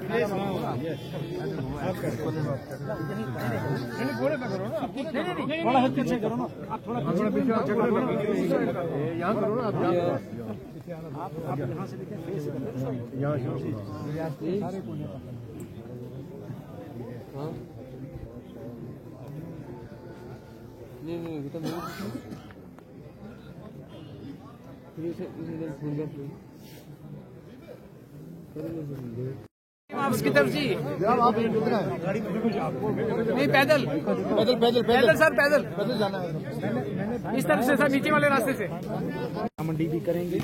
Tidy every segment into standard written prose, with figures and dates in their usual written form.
थोड़ा हाथ पीछे करो ना, आप थोड़ा पीछे यहाँ करो ना, आप यहाँ से देखें, सारे कोने पर। नहीं बेटा आप उसकी तरफ जी, नहीं पैदल पैदल पैदल पैदल सर, पैदल पैदल जाना है इस तरफ से सर, नीचे वाले रास्ते से। मंडी भी करेंगे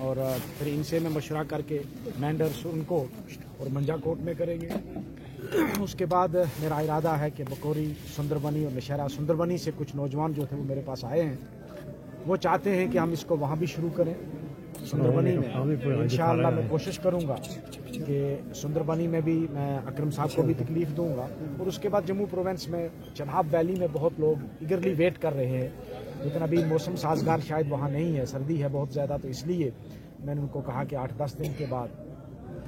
और फिर इनसे मैं मशवरा करके मैंडर्स उनको और मंजाकोट में करेंगे। उसके बाद मेरा इरादा है कि बकोरी, सुंदरबनी और नशहरा, सुंदरबनी से कुछ नौजवान जो थे वो मेरे पास आए हैं, वो चाहते हैं कि हम इसको वहाँ भी शुरू करें सुंदरबनी में। इंशाअल्लाह मैं कोशिश करूँगा कि सुंदरबनी में भी मैं अकरम साहब को भी तकलीफ दूंगा। और उसके बाद जम्मू प्रोविंस में चनाब वैली में बहुत लोग इगरली वेट कर रहे हैं, लेकिन अभी मौसम साजगार शायद वहाँ नहीं है, सर्दी है बहुत ज़्यादा, तो इसलिए मैंने उनको कहा कि 8-10 दिन के बाद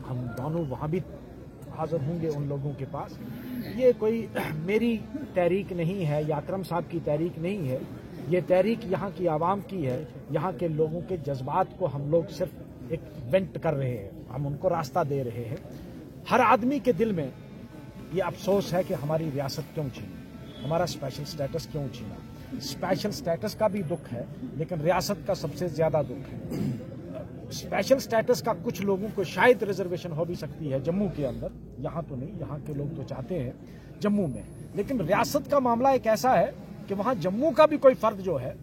हम दोनों वहाँ भी हाजिर होंगे उन लोगों के पास। ये कोई मेरी तहरीक नहीं है या अकरम साहब की तहरीक नहीं है, ये तहरीक यहाँ की आवाम की है। यहाँ के लोगों के जज्बात को हम लोग सिर्फ एक वेंट कर रहे हैं, हम उनको रास्ता दे रहे हैं। हर आदमी के दिल में ये अफसोस है कि हमारी रियासत क्यों छीनी, हमारा स्पेशल स्टेटस क्यों छीना। स्पेशल स्टेटस का भी दुख है, लेकिन रियासत का सबसे ज्यादा दुख है। स्पेशल स्टेटस का कुछ लोगों को शायद रिजर्वेशन हो भी सकती है जम्मू के अंदर, यहाँ तो नहीं, यहाँ के लोग तो चाहते हैं जम्मू में, लेकिन रियासत का मामला एक ऐसा है कि वहाँ जम्मू का भी कोई फर्द जो है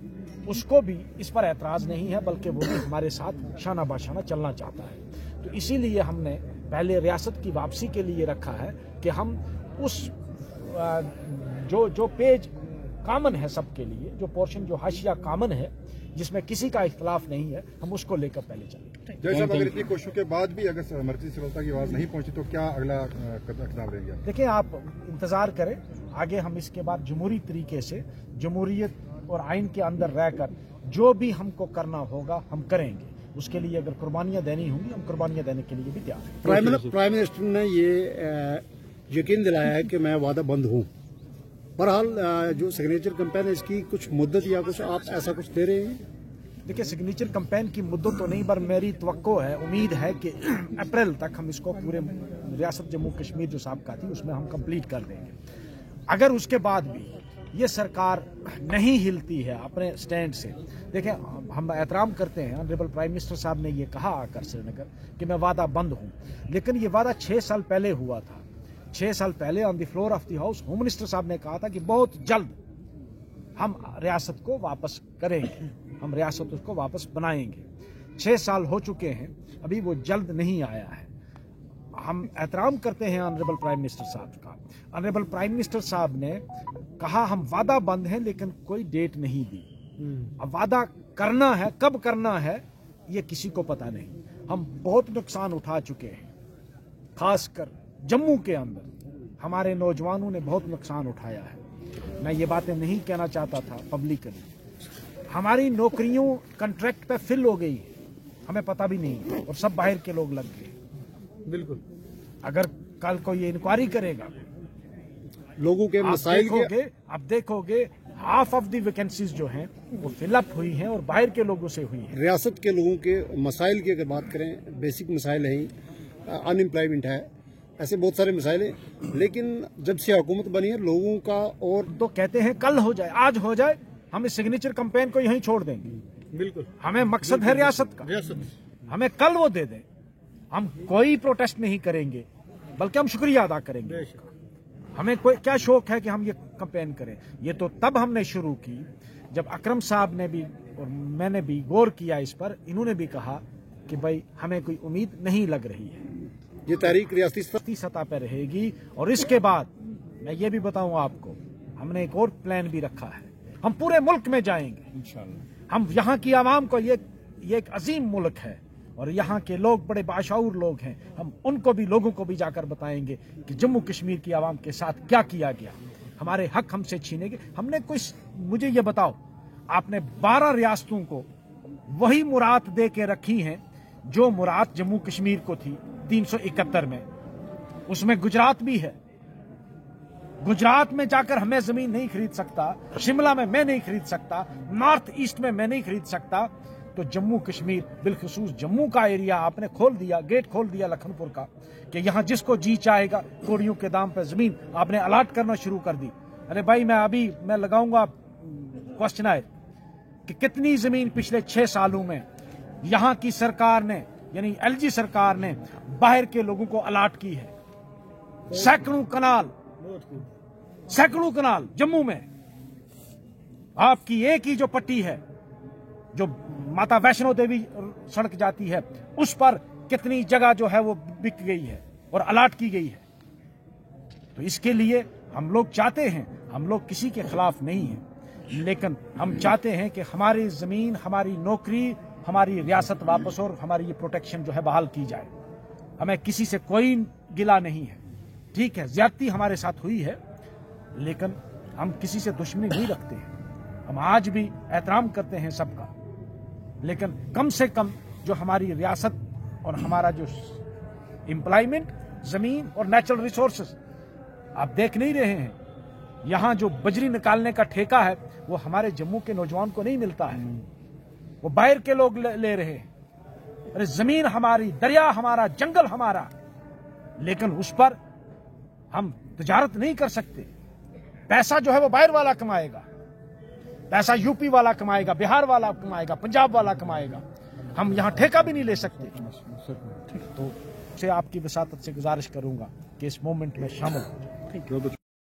उसको भी इस पर एतराज नहीं है, बल्कि वो भी हमारे साथ शाना बाशाना चलना चाहता है। तो इसीलिए हमने पहले रियासत की वापसी के लिए रखा है कि हम उस जो पेज कॉमन है सबके लिए, जो पोर्शन जो हाशिया कॉमन है जिसमें किसी का इख्तलाफ नहीं है, हम उसको लेकर पहले चलेंगे। जैसा अगर इतनी कोशिशों के बाद भी अगर मर्जी सफलता की आवाज नहीं पहुंची तो क्या अगला कदम रहेगा? देखिए, आप इंतजार करें, आगे हम इसके बाद जमहूरी तरीके से, जमहूरियत और आइन के अंदर रहकर जो भी हमको करना होगा हम करेंगे। उसके लिए अगर कुर्बानियां देनी होंगी, हम कुर्बानियां देने के लिए भी तैयार हैं। प्राइम मिनिस्टर ने ये यकीन दिलाया है कि मैं वादा बंद हूँ। बहरहाल जो सिग्नेचर कैंपेन है इसकी कुछ मुद्दत या कुछ आप ऐसा कुछ दे रहे हैं? देखिए, सिग्नेचर कैंपेन की मुद्दत तो नहीं, पर मेरी तवक्को है, उम्मीद है कि अप्रैल तक हम इसको पूरे रियासत जम्मू कश्मीर जो साबका थी उसमें हम कंप्लीट कर देंगे। अगर उसके बाद भी ये सरकार नहीं हिलती है अपने स्टैंड से, देखें हम एहतराम करते हैं, ऑनरेबल प्राइम मिनिस्टर साहब ने ये कहा आकर श्रीनगर कि मैं वादा बंद हूँ, लेकिन ये वादा 6 साल पहले हुआ था। 6 साल पहले on the floor of the house home minister साहब ने कहा था कि बहुत जल्द हम रियासत को वापस करेंगे, हम रियासत को वापस बनाएंगे। 6 साल हो चुके हैं, अभी वो जल्द नहीं आया है। हम एहतराम करते हैं ऑनरेबल प्राइम मिनिस्टर साहब का। ऑनरेबल प्राइम मिनिस्टर साहब ने कहा हम वादा बंद हैं, लेकिन कोई डेट नहीं दी। अब वादा करना है, कब करना है ये किसी को पता नहीं। हम बहुत नुकसान उठा चुके हैं, खासकर जम्मू के अंदर हमारे नौजवानों ने बहुत नुकसान उठाया है। मैं ये बातें नहीं कहना चाहता था पब्लिकली। हमारी नौकरियों कॉन्ट्रैक्ट पे फिल हो गई, हमें पता भी नहीं, और सब बाहर के लोग लग गए। बिल्कुल, अगर कल को ये इंक्वायरी करेगा, लोगों के मसाइल आप देखोगे हाफ ऑफ द वैकेंसीज जो हैं वो फिलअप हुई हैं और बाहर के लोगों से हुई हैं। रियासत के लोगों के मसाइल की अगर बात करें, बेसिक मसाइल है, अनएम्प्लॉयमेंट है, ऐसे बहुत सारे मसाइल हैं, लेकिन जब से हुकूमत बनी है लोगों का, और तो कहते हैं कल हो जाए, आज हो जाए, हम इस सिग्नेचर कैंपेन को यहीं छोड़ देंगे। बिल्कुल, हमें मकसद है रियासत का, हमें कल वो दे दें, हम कोई प्रोटेस्ट नहीं करेंगे, बल्कि हम शुक्रिया अदा करेंगे। हमें कोई क्या शौक है कि हम ये कैंपेन करें? ये तो तब हमने शुरू की जब अकरम साहब ने भी और मैंने भी गौर किया इस पर, इन्होंने भी कहा कि भाई हमें कोई उम्मीद नहीं लग रही है। ये तारीख रियासती सतह पर रहेगी। और इसके बाद मैं ये भी बताऊं आपको, हमने एक और प्लान भी रखा है, हम पूरे मुल्क में जाएंगे इंशाअल्लाह। हम यहाँ की आवाम को, ये एक अजीम मुल्क है और यहाँ के लोग बड़े बाशऊर लोग हैं, हम उनको भी, लोगों को भी जाकर बताएंगे कि जम्मू कश्मीर की आवाम के साथ क्या किया गया, हमारे हक हमसे छीने गए। हमने कुछ, मुझे ये बताओ, आपने 12 रियासतों को वही मुराद दे के रखी हैं जो मुराद जम्मू कश्मीर को थी 371 में। उसमें गुजरात भी है। गुजरात में जाकर हमें जमीन नहीं खरीद सकता, शिमला में मैं नहीं खरीद सकता, नॉर्थ ईस्ट में मैं नहीं खरीद सकता, तो जम्मू कश्मीर, बिलखुसूस जम्मू का एरिया आपने खोल दिया, गेट खोल दिया लखनपुर का, कि यहां जिसको जी चाहेगा कोड़ियों के दाम पर जमीन आपने अलाट करना शुरू कर दी। अरे भाई, मैं लगाऊंगा क्वेश्चन है कि कितनी जमीन पिछले 6 सालों में यहां की सरकार ने, यानी एलजी सरकार ने बाहर के लोगों को अलाट की है। सैकड़ों कनाल जम्मू में। आपकी एक ही जो पट्टी है, जो माता वैष्णो देवी सड़क जाती है, उस पर कितनी जगह जो है वो बिक गई है और अलाट की गई है। तो इसके लिए हम लोग चाहते हैं, हम लोग किसी के खिलाफ नहीं हैं, लेकिन हम चाहते हैं कि हमारी जमीन, हमारी नौकरी, हमारी रियासत वापस और हमारी ये प्रोटेक्शन जो है बहाल की जाए। हमें किसी से कोई गिला नहीं है। ठीक है, ज्यादती हमारे साथ हुई है, लेकिन हम किसी से दुश्मनी नहीं रखते हैं। हम आज भी एहतराम करते हैं सबका, लेकिन कम से कम जो हमारी रियासत और हमारा जो एम्प्लॉयमेंट, जमीन और नेचुरल रिसोर्सेज आप देख नहीं रहे हैं। यहां जो बजरी निकालने का ठेका है वो हमारे जम्मू के नौजवान को नहीं मिलता है, वो बाहर के लोग ले रहे हैं। अरे जमीन हमारी, दरिया हमारा, जंगल हमारा, लेकिन उस पर हम तिजारत नहीं कर सकते। पैसा जो है वो बाहर वाला कमाएगा, पैसा यूपी वाला कमाएगा, बिहार वाला कमाएगा, पंजाब वाला कमाएगा। हम यहां ठेका भी नहीं ले सकते। तो से आपकी वसातत से गुजारिश करूंगा कि इस मोमेंट में शामिल हो।